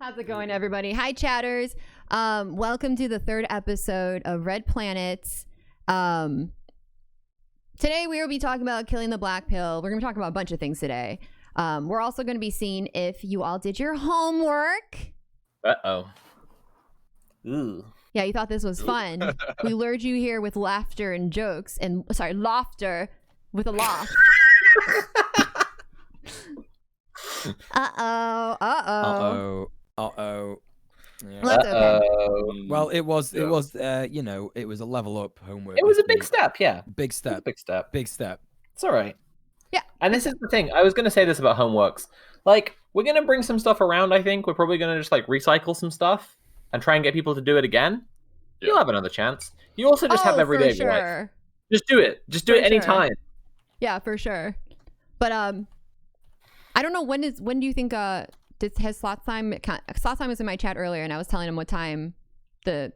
How's it going, everybody? Hi, chatters. Welcome to the third episode of Red Planets. Today we will be talking about killing the black pill. We're going to be talking about a bunch of things today. We're also going to be seeing if you all did your homework. Uh-oh. Ooh. Yeah, you thought this was fun. We lured you here with laughter and jokes and laughter with a loft. Uh-oh. Yeah. Well, that's okay. Well, it was it was a level up homework. It was a big step, yeah. Big step. Big step. Big step. It's all right. Yeah. And this is the thing. I was going to say this about homeworks. Like, we're going to bring some stuff around, I think. We're probably going to just, recycle some stuff and try and get people to do it again. Yeah. You'll have another chance. You also just have every day of your life. Just do it. Just do it anytime. Yeah, for sure. But I don't know, when do you think has slot time was in my chat earlier, and I was telling him what time So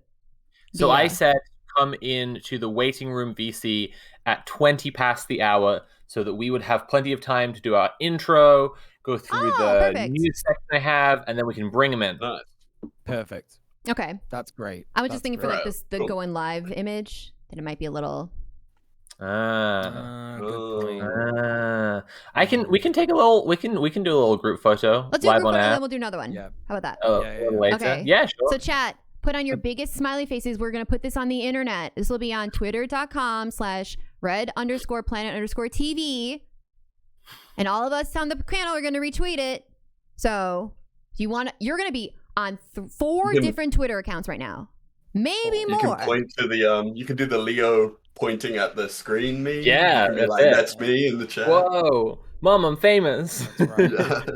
I said come in to the waiting room VC at 20 past the hour so that we would have plenty of time to do our intro, go through the news section I have, and then we can bring them in. Perfect. Okay. That's great. I was just thinking for the going live image that it might be a little good point. We can take a little we can do a little group photo. Let's do live a group on photo, air. and then we'll do another one. Yeah. How about that? Later. Okay. Yeah, sure. So chat, put on your biggest smiley faces. We're gonna put this on the internet. This will be on twitter.com/red_planet_TV. And all of us on the channel are gonna retweet it. So if you're gonna be on 4 different Twitter accounts right now. Maybe more. You can point to the you can do the Leo pointing at the screen meme. Yeah, that's me in the chat. Whoa, Mom, I'm famous. That's right. Yeah.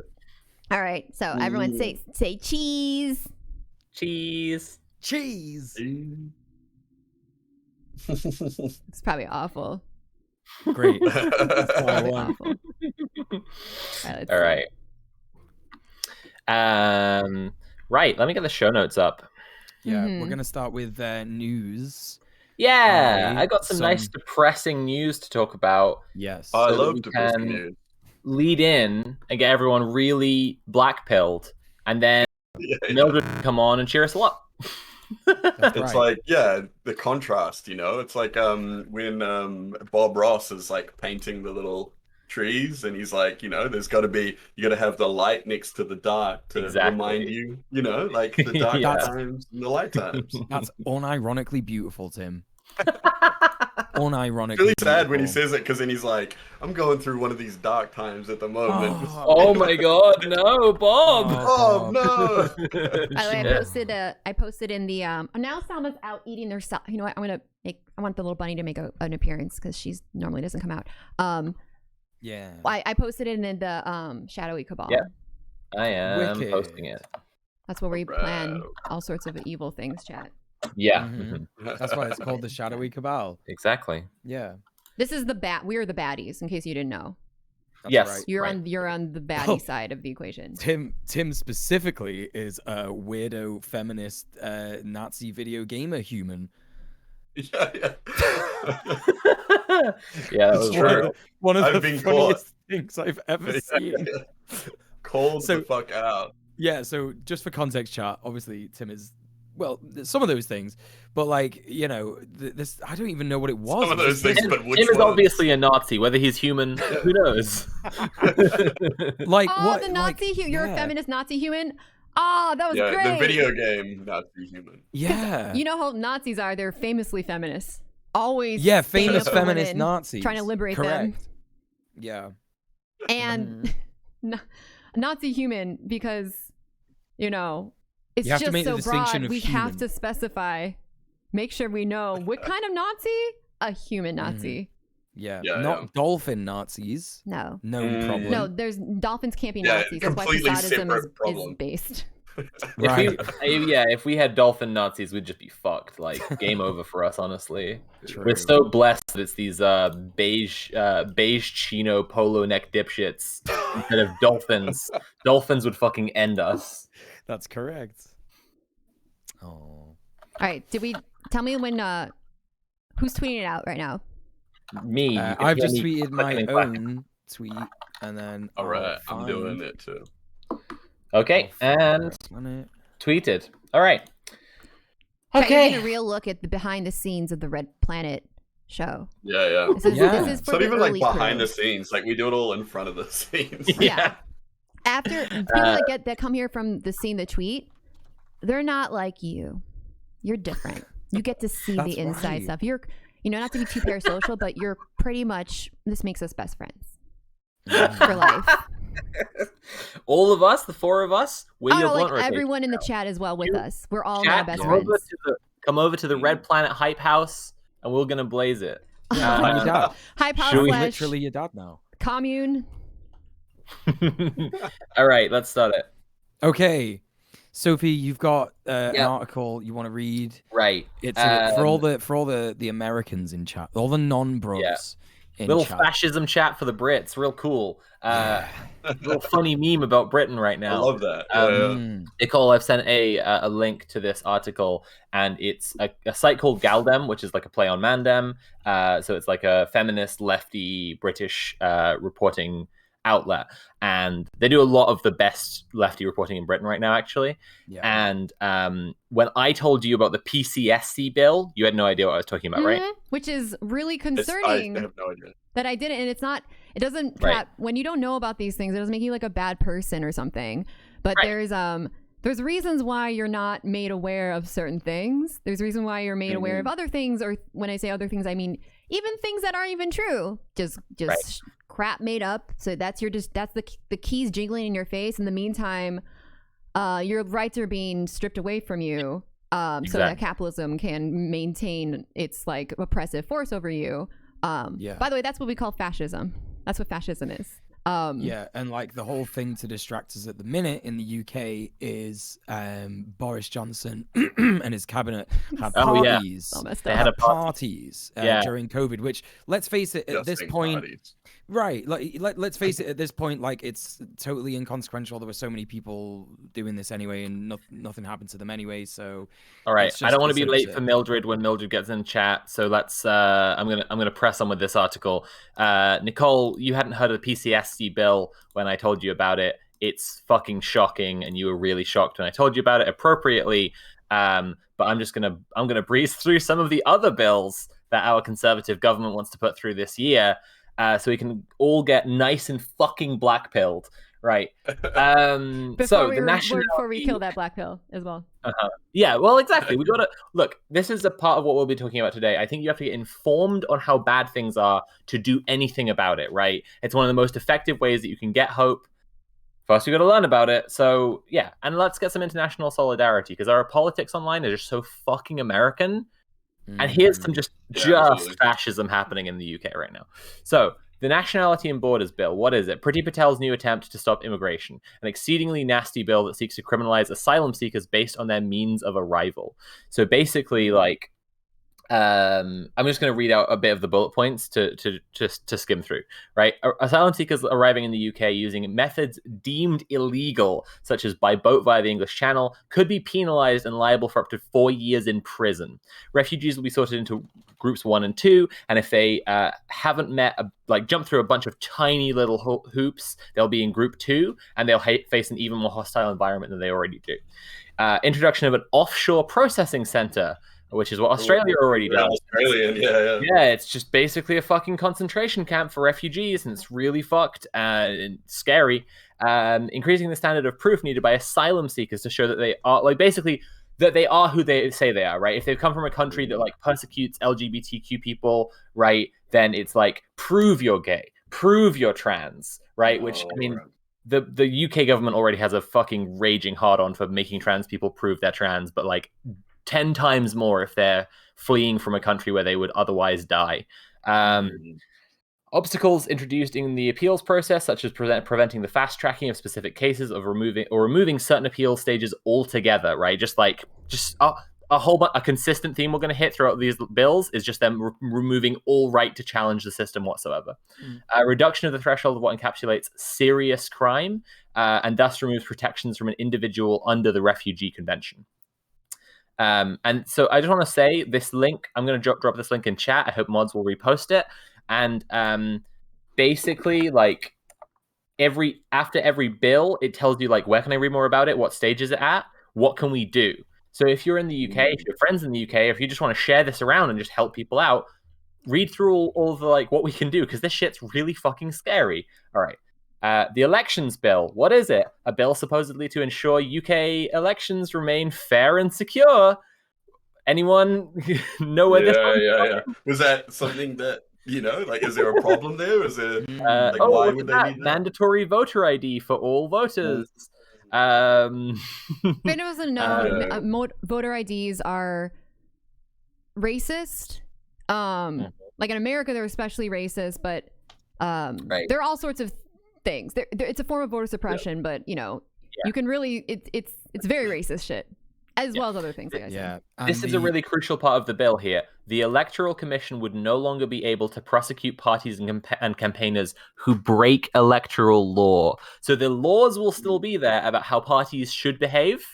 All right, so everyone say cheese. Cheese. It's probably awful. Great. Probably awful. All right. Right, let me get the show notes up. Yeah, we're gonna start with news. Yeah, I got some nice depressing news to talk about. Yes. I love depressing news. Lead in and get everyone really black-pilled, and then Mildred can come on and cheer us all up. It's like, the contrast, it's like when Bob Ross is like painting the little trees, and he's like, there's got to be, you got to have the light next to the dark to remind you, like the dark times and the light times. That's unironically beautiful, Tim. Unironically really sad beautiful. when he says it, because then he's like, I'm going through one of these dark times at the moment. Oh my god, no, Bob! Oh no! I posted in the now Salma's out eating their you know what, I want the little bunny to make an appearance because she's normally doesn't come out. Yeah. I posted it in the Shadowy Cabal. Yeah, I am Wicked. posting it. That's where we plan all sorts of evil things, chat. Yeah. That's why it's called the Shadowy Cabal. Exactly. Yeah. This is we're the baddies, in case you didn't know. That's yes. Right. You're on the baddie side of the equation. Tim specifically is a weirdo feminist Nazi video gamer human. Yeah. Yeah, that was true. One of I've the been funniest things I've ever seen. Called the fuck out. Yeah, so just for context, chat, obviously Tim is, well, some of those things, but this, I don't even know what it was. Some of those things, but which Tim is ones? obviously a Nazi. Whether he's human, who knows? The Nazi you're a feminist Nazi human? Oh, that was great. The video game Nazi human. Yeah. You know how Nazis are, they're famously feminists. Always famous feminist Nazis. Trying to liberate them. Yeah. And Nazi human, because, it's you have just to make so the distinction broad. of We human. have to specify, make sure we know what kind of Nazi? A human Nazi. Yeah. Not dolphin Nazis. No. No problem. No, dolphins can't be Nazis. That's why Fascism is based. Right. If we had dolphin Nazis, we'd just be fucked. Like, game over for us, honestly. True. We're so blessed that it's these beige chino polo neck dipshits instead of dolphins. Dolphins would fucking end us. That's correct. Oh. All right. Tell me when who's tweeting it out right now? Me. I've just tweeted my own tweet, and then All right, I'm doing it too. Okay, and tweeted. All right. Okay. You're getting a real look at the behind the scenes of the Red Planet show. Yeah. This is for it's not the even like early behind crew. the scenes. Like we do it all in front of the scenes. Yeah. After people that come here from the scene, the tweet, they're not like you. You're different. You get to see the inside stuff. You're, not to be too parasocial, but you're pretty much. This makes us best friends for life. All of us, the four of us, we're your blunt rotation everyone in the chat as well with us. We're all now best friends. Come over to the Red Planet Hype House, and we're gonna blaze it. Hype House / literally your dad now. Commune. All right, let's start it. Okay, Sophie, you've got an article you want to read. Right. It's for all the Americans in chat, all the non-bros. Yeah. Little chat. Fascism chat for the Brits, real cool. Little funny meme about Britain right now. I love that. Nicole, I've sent a link to this article, and it's a site called Galdem, which is like a play on Mandem. So it's like a feminist, lefty, British reporting outlet, and they do a lot of the best lefty reporting in Britain right now, actually. And when I told you about the PCSC bill, you had no idea what I was talking about, right? Which is really concerning. I have no idea that I didn't, and it doesn't when you don't know about these things, it doesn't make you like a bad person or something, but there's reasons why you're not made aware of certain things. There's reason why you're made aware of other things, or when I say other things, I mean even things that aren't even true, just crap made up. So that's the keys jingling in your face. In the meantime, your rights are being stripped away from you, so that capitalism can maintain its like oppressive force over you. By the way, that's what we call fascism. That's what fascism is. And like the whole thing to distract us at the minute in the UK is Boris Johnson and his cabinet had parties. They had parties during COVID, which, let's face it, at this point, let's face it, at this point, like, it's totally inconsequential. There were so many people doing this anyway, and nothing happened to them anyway. So, all right, I don't want to be late for Mildred when Mildred gets in chat. So let's. I'm gonna press on with this article. Nicole, you hadn't heard of the PCSC bill when I told you about it. It's fucking shocking, and you were really shocked when I told you about it appropriately. But I'm gonna breeze through some of the other bills that our Conservative government wants to put through this year. So we can all get nice and fucking black-pilled, right? Before we kill that black pill as well. Yeah, well, exactly. We gotta look. This is a part of what we'll be talking about today. I think you have to get informed on how bad things are to do anything about it, right? It's one of the most effective ways that you can get hope. First, we got to learn about it. So yeah, and let's get some international solidarity, because our politics online are just so fucking American. And here's some just fascism happening in the UK right now. So, the Nationality and Borders Bill, what is it? Pritty Patel's new attempt to stop immigration. An exceedingly nasty bill that seeks to criminalize asylum seekers based on their means of arrival. So basically, like, I'm just going to read out a bit of the bullet points to skim through, right? Asylum seekers arriving in the UK using methods deemed illegal, such as by boat via the English Channel, could be penalized and liable for up to 4 years in prison. Refugees will be sorted into groups 1 and 2, and if they haven't jumped through a bunch of tiny little hoops, they'll be in group 2, and they'll face an even more hostile environment than they already do. Introduction of an offshore processing center, which is what Australia already does. Yeah, it's just basically a fucking concentration camp for refugees, and it's really fucked and scary. Increasing the standard of proof needed by asylum seekers to show that they are, like, basically that they are who they say they are, right? If they've come from a country that like persecutes LGBTQ people, right, then it's like, prove you're gay, prove you're trans, right? Which, I mean, the UK government already has a fucking raging hard-on for making trans people prove they're trans, but like 10 times more if they're fleeing from a country where they would otherwise die. Obstacles introduced in the appeals process, such as preventing the fast tracking of specific cases, of removing certain appeal stages altogether, right? Just a consistent theme we're going to hit throughout these bills is just them removing all right to challenge the system whatsoever. A reduction of the threshold of what encapsulates serious crime, and thus removes protections from an individual under the Refugee Convention. And so I just want to say this link, I'm going to drop this link in chat. I hope mods will repost it. And basically, like, after every bill, it tells you like, where can I read more about it? What stage is it at? What can we do? So if you're in the UK, if your friends in the UK, if you just want to share this around and just help people out, read through all the like what we can do, because this shit's really fucking scary. All right. The elections bill. What is it? A bill supposedly to ensure UK elections remain fair and secure. Anyone know where this one's Yeah. Was that something that, like, is there a problem there? Is there, why would they need that? Mandatory voter ID for all voters. If anyone doesn't know, voter IDs are racist. Like in America, they're especially racist, but there are all sorts of things. It's a form of voter suppression, but you can really it's very racist shit, as well as other things. Like I said. This is a really crucial part of the bill here. The Electoral Commission would no longer be able to prosecute parties and campaigners who break electoral law. So the laws will still be there about how parties should behave.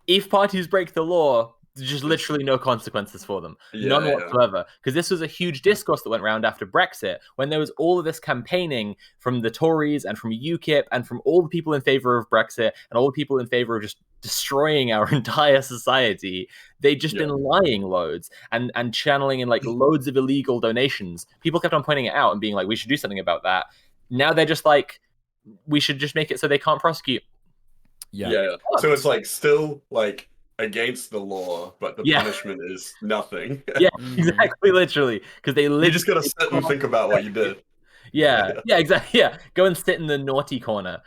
If parties break the law, just literally no consequences for them. None whatsoever. Because this was a huge discourse that went around after Brexit, when there was all of this campaigning from the Tories and from UKIP and from all the people in favor of Brexit and all the people in favor of just destroying our entire society. They'd just been lying loads and channeling in like loads of illegal donations. People kept on pointing it out and being like, we should do something about that. Now they're just like, we should just make it so they can't prosecute. So it's like still like against the law, but the punishment is nothing. Exactly, literally, because you just gotta sit and think about what you did. Exactly. Go and sit in the naughty corner.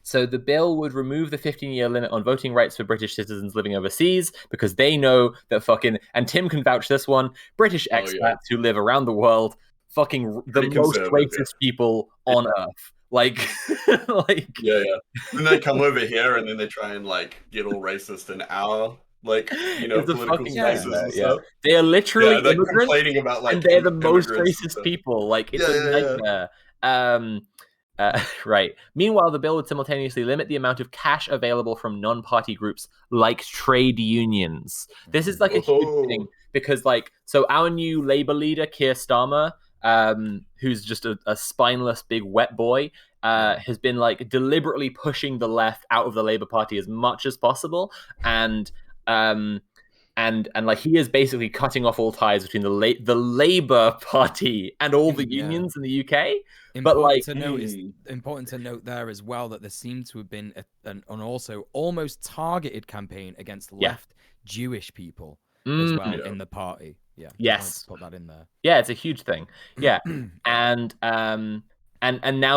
So the bill would remove the 15-year limit on voting rights for British citizens living overseas, because they know that fucking, and Tim can vouch this one, British expats who live around the world, fucking the most racist people on earth. Like, Then they come over here and then they try and like get all racist in our political spaces and stuff. They are literally they're immigrants, complaining about like, and they're the most racist people. Like, it's a nightmare. Right. Meanwhile, the bill would simultaneously limit the amount of cash available from non-party groups like trade unions. This is like a huge thing, because so our new Labour leader, Keir Starmer, who's just a spineless big wet boy, has been like deliberately pushing the left out of the Labour Party as much as possible, and like he is basically cutting off all ties between the Labour Party and all the unions in the UK. Important to note there as well that there seemed to have been an also almost targeted campaign against left Jewish people as well in the party. Yes, put that in there. It's a huge thing. And now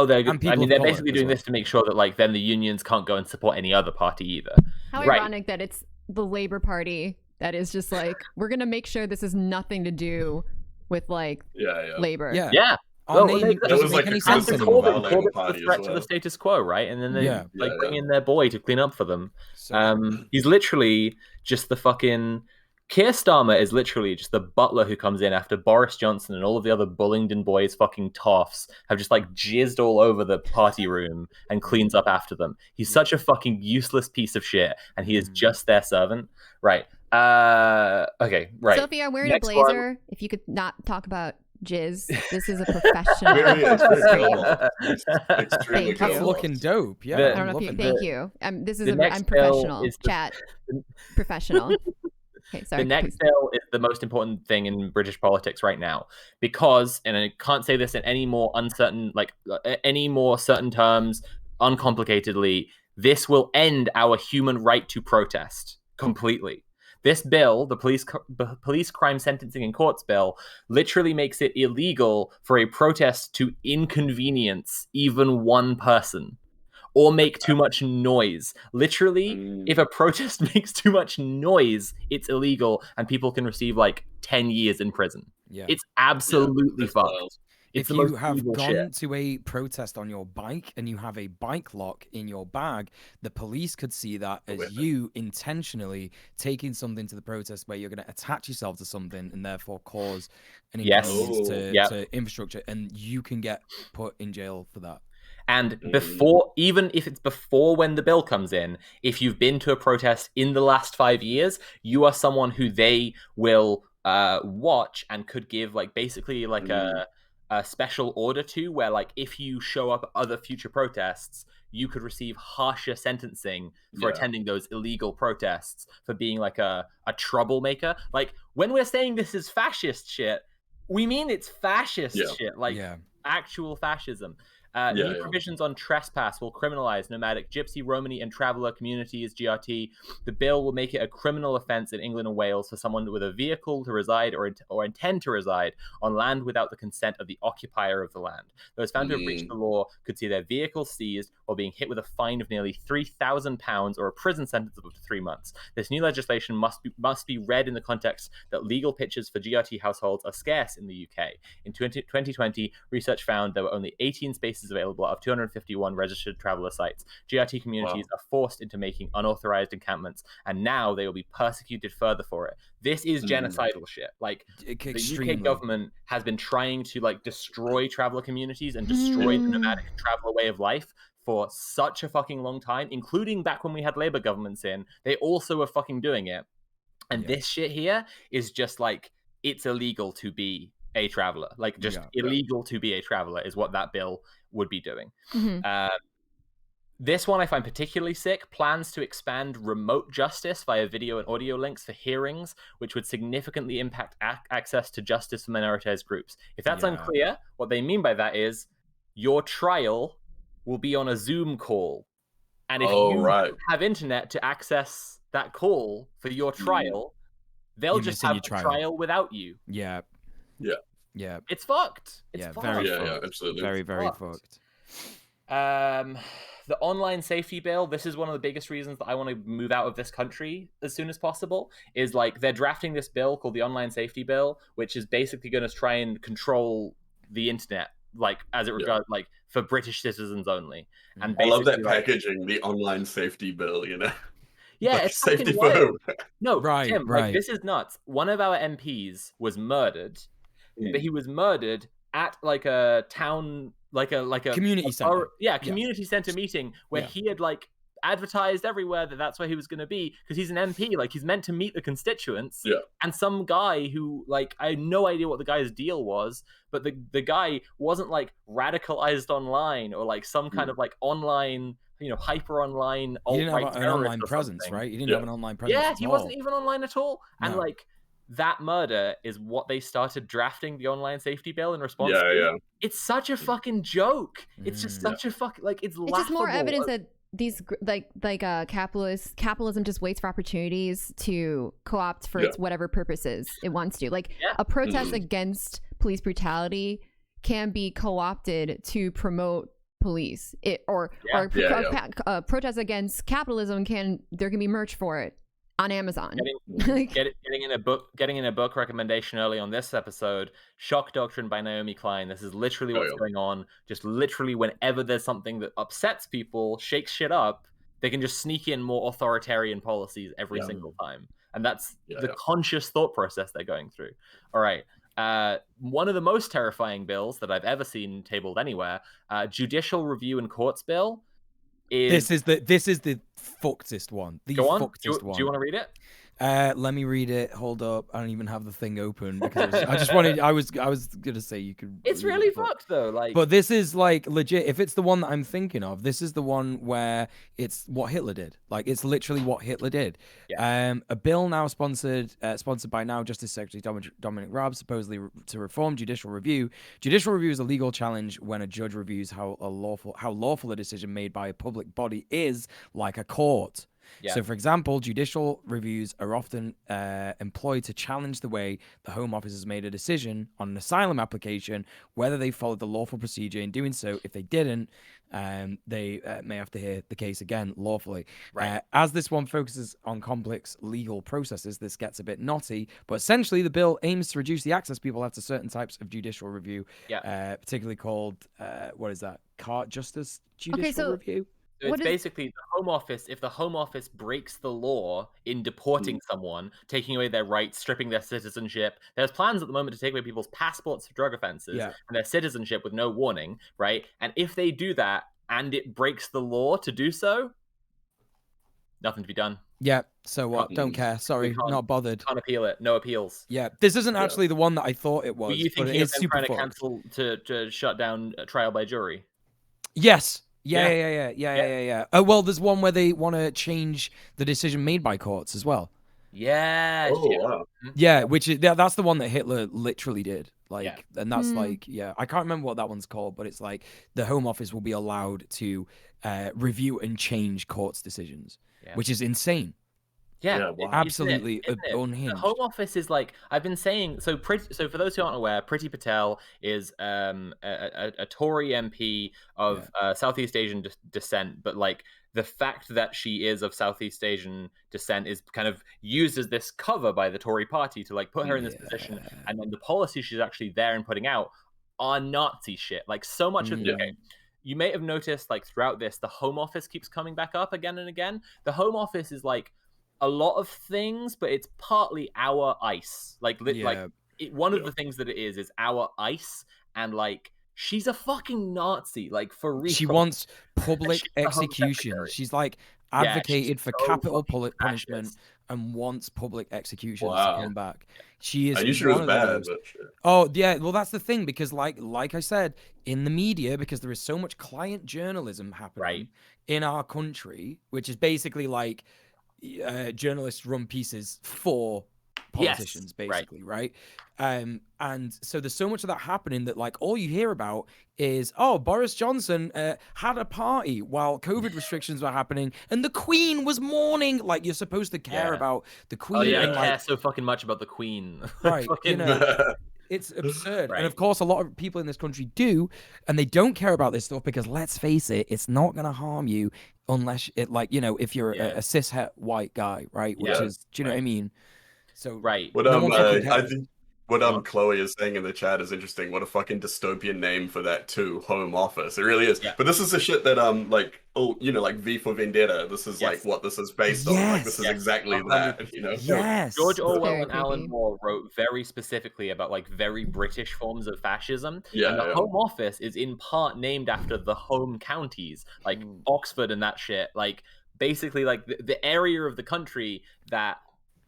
they're basically doing this to make sure that like then the unions can't go and support any other party either. How ironic that it's the Labour Party that is just like, we're gonna make sure this has nothing to do with like Labour. It was like a criticism of our Labour Party threat to the status quo, right? And then they bring in their boy to clean up for them. He's literally just the fucking Keir Starmer is literally just the butler who comes in after Boris Johnson and all of the other Bullingdon boys fucking toffs have just like jizzed all over the party room and cleans up after them. He's such a fucking useless piece of shit, and he is just their servant. Right. Okay, right. Sophie, I'm wearing a blazer. If you could not talk about jizz, this is a professional. Extremely That's looking dope. I don't know if you. Thank you. I'm professional. Chat. Professional. Okay, sorry. The next bill is the most important thing in British politics right now, because, and I can't say this in any more certain terms, uncomplicatedly, this will end our human right to protest completely. This bill, the police crime sentencing and courts bill, literally makes it illegal for a protest to inconvenience even one person or make too much noise. Literally, if a protest makes too much noise, it's illegal, and people can receive like 10 years in prison. It's absolutely fucked. If you have gone to a protest on your bike and you have a bike lock in your bag, the police could see that as you intentionally taking something to the protest where you're going to attach yourself to something and therefore cause an inconvenience to infrastructure, and you can get put in jail for that. And even if it's before when the bill comes in, if you've been to a protest in the last 5 years, you are someone who they will watch and could give like basically like a special order to, where like if you show up at other future protests, you could receive harsher sentencing for attending those illegal protests, for being like a troublemaker. Like when we're saying this is fascist shit, we mean it's fascist shit, like actual fascism. New provisions on trespass will criminalize nomadic Gypsy, Romani, and traveller communities, GRT. The bill will make it a criminal offence in England and Wales for someone with a vehicle to reside or intend to reside on land without the consent of the occupier of the land. Those found to have breached the law could see their vehicles seized or being hit with a fine of nearly £3,000 or a prison sentence of up to 3 months. This new legislation must be read in the context that legal pitches for GRT households are scarce in the UK. In 2020, research found there were only 18 spaces available out of 251 registered traveller sites. GRT communities are forced into making unauthorized encampments, and now they will be persecuted further for it. This is genocidal shit. Like, the UK government has been trying to like destroy traveller communities and destroy the nomadic traveller way of life for such a fucking long time, including back when we had Labour governments in. They also were fucking doing it. And this shit here is just like, it's illegal to be a traveller. Like, just illegal to be a traveller is what that bill would be doing. This one I find particularly sick. Plans to expand remote justice via video and audio links for hearings, which would significantly impact access to justice for minoritized groups. If that's unclear, what they mean by that is your trial will be on a Zoom call. And if you have internet to access that call for your trial, they'll just have a trial without you. Yeah. It's fucked. It's fucked. Very fucked. Absolutely. Very, very fucked. The online safety bill, this is one of the biggest reasons that I want to move out of this country as soon as possible, is like they're drafting this bill called the online safety bill, which is basically going to try and control the internet, like as it regards like for British citizens only. And I love that packaging, the online safety bill, you know. Yeah, like it's safety for who. No, Tim, like this is nuts. One of our MPs was murdered, but he was murdered at like a town, like a community center. Community center meeting where he had like advertised everywhere that that's where he was going to be, because he's an MP, like he's meant to meet the constituents. And some guy who, like, I have no idea what the guy's deal was, but the guy wasn't like radicalized online or like some kind of like online, you know, hyper online alt-right terrorist. He didn't have an online presence, right? He didn't have an online presence. Yeah, he wasn't even online at all. And like that murder is what they started drafting the online safety bill in response to. It's such a fucking joke. It's just such a fucking, like, it's laughable. It's just more evidence that these capitalism just waits for opportunities to co-opt for its whatever purposes it wants to. Like a protest against police brutality can be co-opted to promote police. Protest against capitalism there can be merch for it on Amazon. Getting in a book recommendation early on this episode, Shock Doctrine by Naomi Klein. This is literally what's going on. Just literally whenever there's something that upsets people, shakes shit up, they can just sneak in more authoritarian policies every single time. And that's the conscious thought process they're going through. All right. One of the most terrifying bills that I've ever seen tabled anywhere, Judicial Review and Courts Bill. This is the fuckedest one. Go on. Do you want to read it? Let me read it. Hold up. I don't even have the thing open because I was gonna say you could. It's really fucked though. Like, but this is like legit. If it's the one that I'm thinking of, this is the one where it's what Hitler did. Like, it's literally what Hitler did. A bill now sponsored by now Justice Secretary Dominic Raab, supposedly to reform judicial review. Judicial review is a legal challenge when a judge reviews how lawful a decision made by a public body is, like a court. So, for example, judicial reviews are often employed to challenge the way the Home Office has made a decision on an asylum application, whether they followed the lawful procedure in doing so. If they didn't, they may have to hear the case again lawfully. As this one focuses on complex legal processes, this gets a bit knotty, but essentially the bill aims to reduce the access people have to certain types of judicial review, particularly called, what is that? Justice Judicial Review? So it's basically the Home Office. If the Home Office breaks the law in deporting someone, taking away their rights, stripping their citizenship, there's plans at the moment to take away people's passports for drug offenses and their citizenship with no warning, right? And if they do that and it breaks the law to do so, nothing to be done. Yeah. So what? Don't care. Sorry, not bothered. Can't appeal it. No appeals. Yeah. This isn't actually the one that I thought it was. Were you but it thinking of is them super trying to fucked. cancel to shut down trial by jury? Yes. Yeah. Oh well, there's one where they want to change the decision made by courts as well. Yeah. Oh, wow. Yeah, which is that's the one that Hitler literally did. Like, and that's like, I can't remember what that one's called, but it's like the Home Office will be allowed to review and change courts' decisions, which is insane. Yeah, wow. Absolutely isn't it? unhinged. The Home Office is like, I've been saying. So for those who aren't aware, Pritty Patel is a Tory MP of Southeast Asian descent, but like the fact that she is of Southeast Asian descent is kind of used as this cover by the Tory party to like put her in this position, and then the policies she's actually there and putting out are Nazi shit. Like so much of okay. You may have noticed like throughout this, the Home Office keeps coming back up again and again. The Home Office is like a lot of things, but it's partly our ICE. One of the things that it is our ICE, and like she's a fucking Nazi, like for real. She wants public execution. She's like advocated for capital punishment and wants public executions to come back. She is. I knew she was bad, but sure. Oh yeah, well that's the thing, because like I said, in the media, because there is so much client journalism happening in our country, which is basically like journalists run pieces for politicians, basically, right? And so there's so much of that happening that like all you hear about is, oh, Boris Johnson had a party while COVID restrictions were happening and the Queen was mourning. Like, you're supposed to care about the Queen. Oh yeah, and, I care so fucking much about the Queen. Right, you know, it's absurd. And of course, a lot of people in this country do, and they don't care about this stuff because, let's face it, it's not going to harm you unless it, like, you know, if you're a cis-het white guy, right? Which is, do you know what I mean? So what I think what Chloe is saying in the chat is interesting. What a fucking dystopian name for that too, Home Office. It really is. But this is the shit that like, oh, you know, like V for Vendetta. This is like what this is based on. Like this is exactly that. You know. George Orwell and Alan Moore wrote very specifically about like very British forms of fascism. And the Home Office is in part named after the home counties, like Oxford and that shit. Like basically like the area of the country that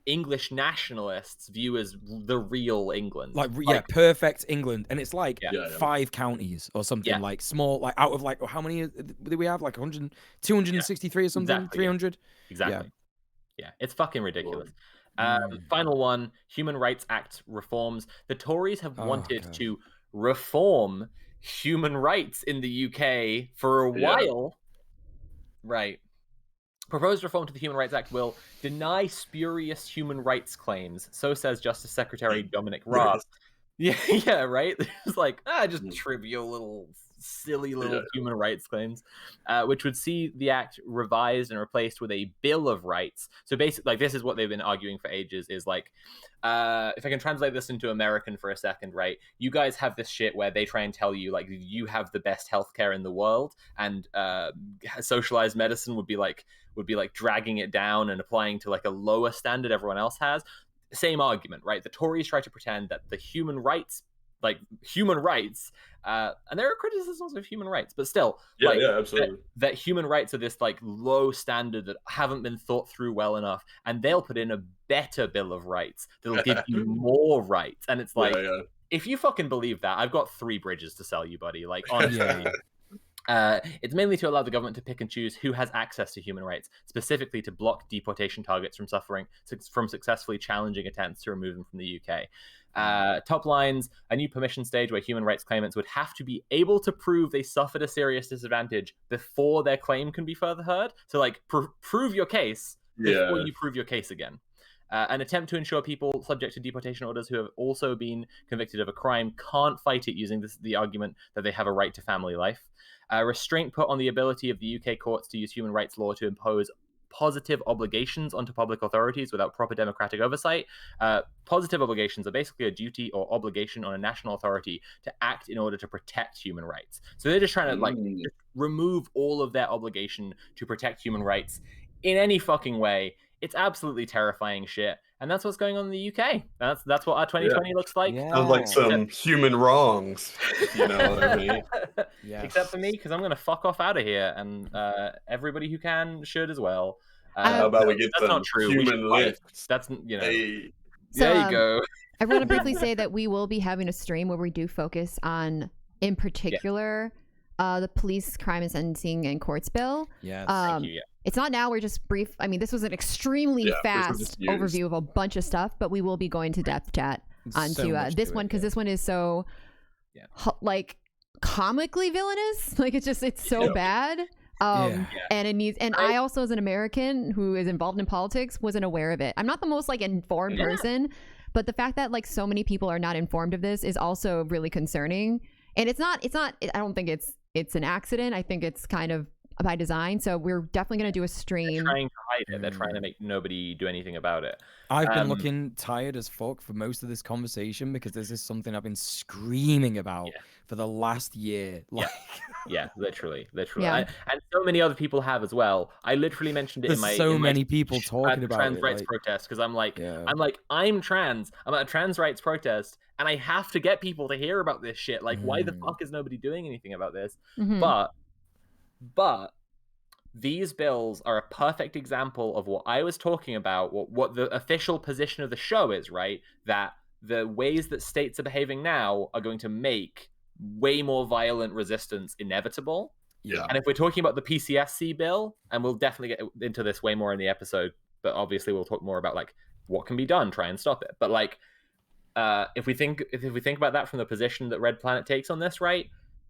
English nationalists view as the real England, like perfect England, and it's like 5 counties or something, like small, like out of like how many do we have, like 100, 263 or something, 300 exactly. It's fucking ridiculous. Final one, Human Rights Act reforms. The Tories have wanted to reform human rights in the UK for a while, right? Proposed reform to the Human Rights Act will deny spurious human rights claims, so says Justice Secretary Dominic Raab. Yeah, right? It's like, just trivial little, silly little human rights claims, which would see the act revised and replaced with a Bill of Rights. So basically, like, this is what they've been arguing for ages, is like, if I can translate this into American for a second, right? You guys have this shit where they try and tell you, like, you have the best healthcare in the world, and socialized medicine would be like dragging it down and applying to like a lower standard everyone else has. Same argument, right? The Tories try to pretend that the human rights, and there are criticisms of human rights, but still, absolutely. That human rights are this like low standard that haven't been thought through well enough, and they'll put in a better Bill of Rights that'll give you more rights. And it's like, if you fucking believe that, I've got 3 bridges to sell you, buddy. Like, honestly. It's mainly to allow the government to pick and choose who has access to human rights, specifically to block deportation targets from successfully challenging attempts to remove them from the UK. Top lines, a new permission stage where human rights claimants would have to be able to prove they suffered a serious disadvantage before their claim can be further heard. So, like, prove your case before you prove your case again. An attempt to ensure people subject to deportation orders who have also been convicted of a crime can't fight it using the argument that they have a right to family life. Restraint put on the ability of the UK courts to use human rights law to impose positive obligations onto public authorities without proper democratic oversight. Positive obligations are basically a duty or obligation on a national authority to act in order to protect human rights. So they're just trying to just remove all of their obligation to protect human rights in any fucking way. It's absolutely terrifying shit, and that's what's going on in the UK. That's what our 2020 looks like. Sounds like some human wrongs, if you know what I mean. Except for me, because I'm gonna fuck off out of here, and everybody who can should as well. How about we get that's some not true. human lifts? That's, you know. Hey. So, there you go. I want to briefly say that we will be having a stream where we do focus on, in particular, the police crime and sentencing and courts bill. Yes. Thank you, It's not now. We're just brief. I mean, this was an extremely fast overview of a bunch of stuff, but we will be going to depth chat onto this one because this one is so like comically villainous. Like it's so bad. And it needs, and I also, as an American who is involved in politics, wasn't aware of it. I'm not the most like informed person, but the fact that like so many people are not informed of this is also really concerning. And it's not, I don't think it's an accident. I think it's kind of by design. So we're definitely going to do a stream. They're trying to hide it. They're trying to make nobody do anything about it. I've been looking tired as fuck for most of this conversation because this is something I've been screaming about for the last year. Like... Yeah, literally. Yeah. And so many other people have as well. I literally mentioned it in my many people talking about trans it, rights protest because I'm trans. I'm at a trans rights protest, and I have to get people to hear about this shit. Like, why the fuck is nobody doing anything about this? But these bills are a perfect example of what I was talking about, what the official position of the show is, right? That the ways that states are behaving now are going to make way more violent resistance inevitable. Yeah. And if we're talking about the PCSC bill, and we'll definitely get into this way more in the episode, but obviously we'll talk more about like what can be done, try and stop it. But like if we think about that from the position that Red Planet takes on this, right?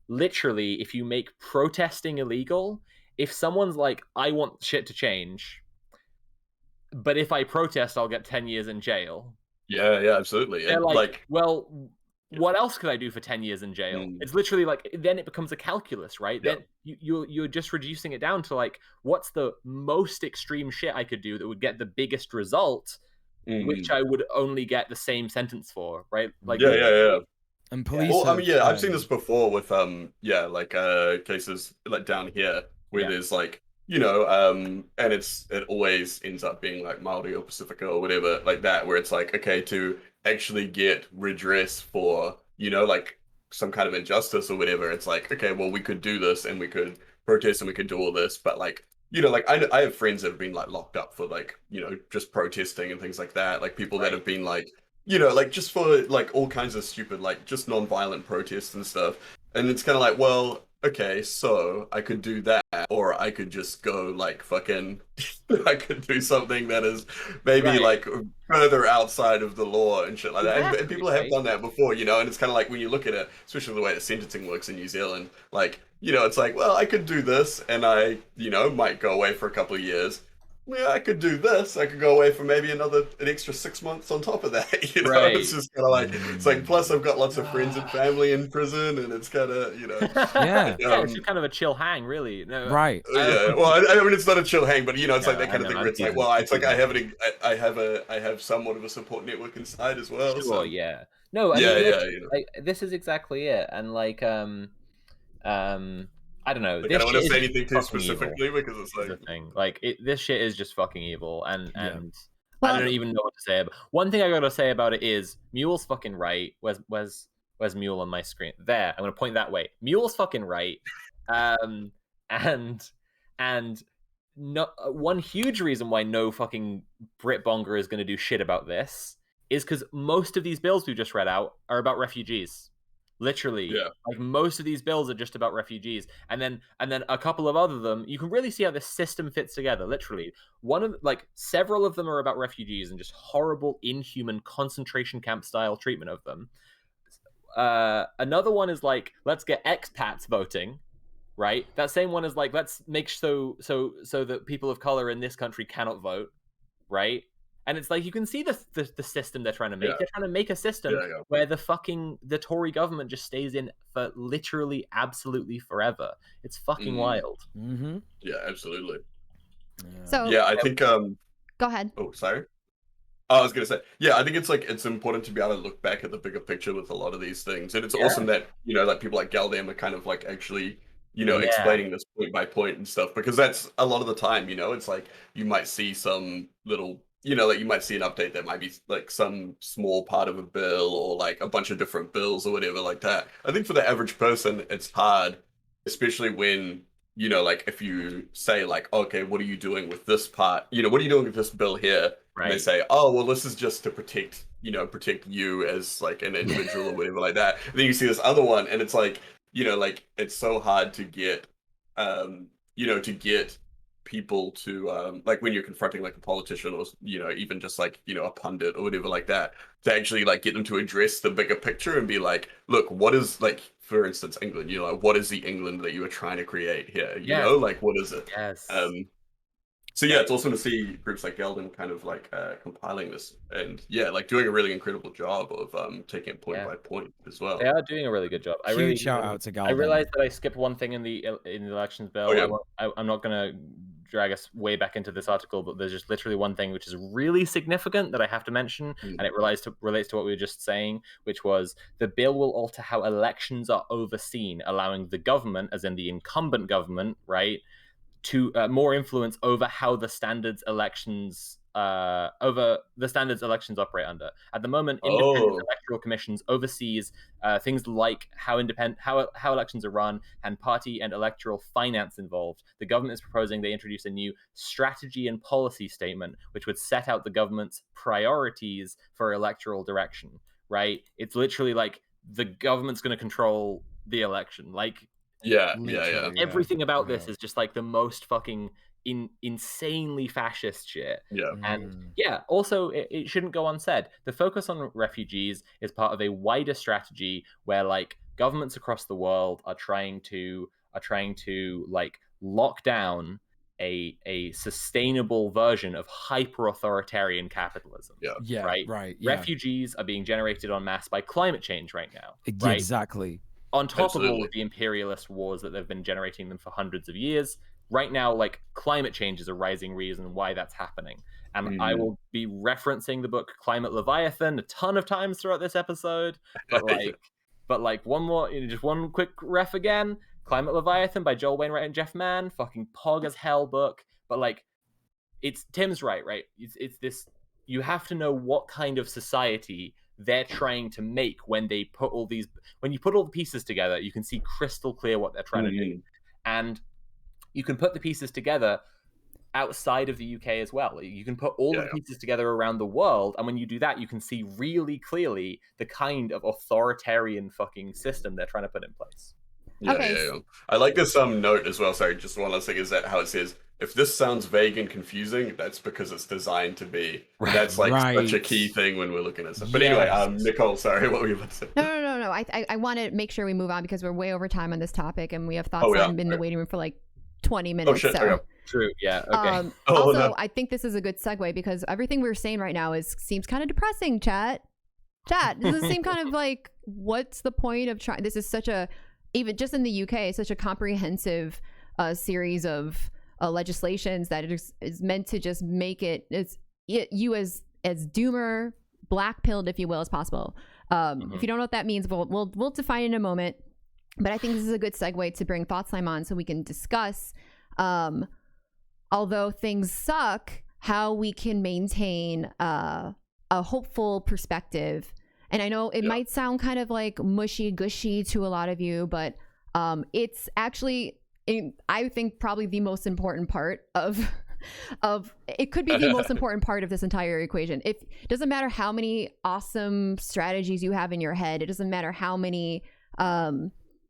Literally, if you make protesting illegal, if someone's like, I want shit to change, but if I protest, I'll get 10 years in jail. Yeah, absolutely. They're like, well, what else could I do for 10 years in jail? It's literally like, then it becomes a calculus, right? Then you're just reducing it down to like, what's the most extreme shit I could do that would get the biggest result, which I would only get the same sentence for, right? Like, yeah. And police. Well, I mean, I've seen this before with cases like down here where there's like, and it always ends up being like Maori or Pacifica or whatever like that, where it's like, okay, to actually get redress for, like some kind of injustice or whatever, it's like, okay, well, we could do this and we could protest and we could do all this, but like, like I have friends that have been like locked up for like, just protesting and things like that, like people that have been like, like just for like all kinds of stupid, like just non-violent protests and stuff. And it's kind of like, well, okay, so I could do that, or I could just go like fucking, I could do something that is maybe like further outside of the law and shit like that. And people have done that before, and it's kind of like when you look at it, especially the way that sentencing works in New Zealand, like, it's like, well, I could do this and I, might go away for a couple of years. Yeah, I could do this. I could go away for maybe an extra 6 months on top of that. It's just kind of like, it's like, plus I've got lots of friends and family in prison, and it's kind of, it's just kind of a chill hang, really. No, right. Yeah. Well, I mean, it's not a chill hang, but it's like that kind of thing where it's like, well, it's like I have somewhat of a support network inside as well. Sure. So. Yeah. No. I mean, like, this is exactly it, and like, I don't know. Like, I don't want to say anything too specifically because it's like the thing. Like this shit is just fucking evil, and I don't even know what to say. About. One thing I gotta say about it is Mule's fucking right. Where's Mule on my screen? There. I'm gonna point that way. Mule's fucking right. And no, one huge reason why no fucking Britbonger is gonna do shit about this is because most of these bills we just read out are about refugees. Literally, like most of these bills are just about refugees, and then a couple of other them, you can really see how this system fits together. Literally, several of them are about refugees and just horrible, inhuman concentration camp style treatment of them. Another one is like, let's get expats voting, right? That same one is like, let's make so that people of color in this country cannot vote, right? And it's like, you can see the system they're trying to make. They're trying to make a system where the Tory government just stays in for literally absolutely forever. It's fucking wild. Mm-hmm. Yeah, absolutely. So I think go ahead. Oh, sorry. I was gonna say, I think it's important to be able to look back at the bigger picture with a lot of these things, and it's awesome that like people like Galdem are kind of like actually explaining this point by point and stuff, because that's a lot of the time, it's like you might see some little. Like you might see an update that might be like some small part of a bill or like a bunch of different bills or whatever like that. I think for the average person, it's hard, especially when, you know, like if you say like, okay, what are you doing with this part? You know, what are you doing with this bill here? Right. And they say, oh, well, this is just to protect you as like an individual or whatever like that. And then you see this other one, and it's like, you know, like it's so hard to get, to get people to like when you're confronting like a politician or even just like a pundit or whatever like that, to actually like get them to address the bigger picture and be like, look, what is, like, for instance, England, like what is the England that you were trying to create here, like what is it? Yes. So yeah, it's awesome to see groups like Gelden kind of like compiling this and like doing a really incredible job of taking it point by point as well. They are doing a really good job. Huge shout out to Gelden. I realized that I skipped one thing in the elections bill. I'm not gonna drag us way back into this article, but there's just literally one thing which is really significant that I have to mention, and it relates to what we were just saying, which was the bill will alter how elections are overseen, allowing the government, as in the incumbent government, right, to more influence over how the standards elections operate under. At the moment, independent electoral commissions oversees things like how elections are run and party and electoral finance involved. The government is proposing they introduce a new strategy and policy statement, which would set out the government's priorities for electoral direction. Right? It's literally like the government's going to control the election. Like. Yeah. Everything about this is just like the most fucking insanely fascist shit. Yeah. And also it shouldn't go unsaid. The focus on refugees is part of a wider strategy where like governments across the world are trying to like lock down a sustainable version of hyper authoritarian capitalism. Right. Refugees are being generated en masse by climate change right now. Right? Exactly. On top of all of the imperialist wars that they've been generating them for hundreds of years, right now, like, climate change is a rising reason why that's happening. And I will be referencing the book Climate Leviathan a ton of times throughout this episode. But one more, just one quick ref again. Climate Leviathan by Joel Wainwright and Jeff Mann, fucking pog as hell book. But like, Tim's right? It's this, you have to know what kind of society they're trying to make when you put all the pieces together. You can see crystal clear what they're trying to do, and you can put the pieces together outside of the UK as well. You can put all the pieces together around the world, and when you do that, you can see really clearly the kind of authoritarian fucking system they're trying to put in place. I like this note as well. Sorry, just one last thing, is that how it says, if this sounds vague and confusing, that's because it's designed to be. That's like such a key thing when we're looking at stuff. But anyway, Nicole, sorry, what were you about to say? No. I want to make sure we move on because we're way over time on this topic, and we have thoughts on been in the waiting room for like 20 minutes. Oh shit! So. True. Yeah. Okay. Also, I think this is a good segue because everything we're saying right now seems kind of depressing. Chat. This is the same kind of like, what's the point of trying? This is such a, even just in the UK, such a comprehensive series of legislations that is meant to just make it you as doomer, black-pilled, if you will, as possible. If you don't know what that means, we'll define it in a moment. But I think this is a good segue to bring ThoughtSlime on so we can discuss, although things suck, how we can maintain a hopeful perspective. And I know it might sound kind of like mushy-gushy to a lot of you, but it's actually, I think, probably the most important part of it could be the most important part of this entire equation. It doesn't matter how many awesome strategies you have in your head. It doesn't matter how many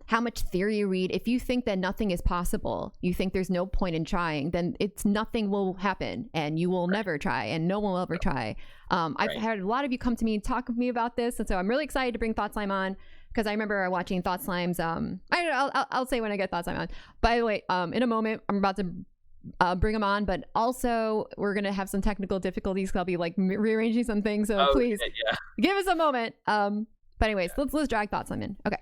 how much theory you read. If you think that nothing is possible, you think there's no point in trying, then nothing will happen, and you will never try, and no one will ever try. I've had a lot of you come to me and talk with me about this, and so I'm really excited to bring ThoughtSlime on, because I remember watching ThoughtSlime's. I'll say when I get ThoughtSlime on. By the way, in a moment, I'm about to bring them on, but also we're gonna have some technical difficulties, because I'll be like rearranging some things. So please give us a moment. But anyways, let's drag ThoughtSlime in. Okay.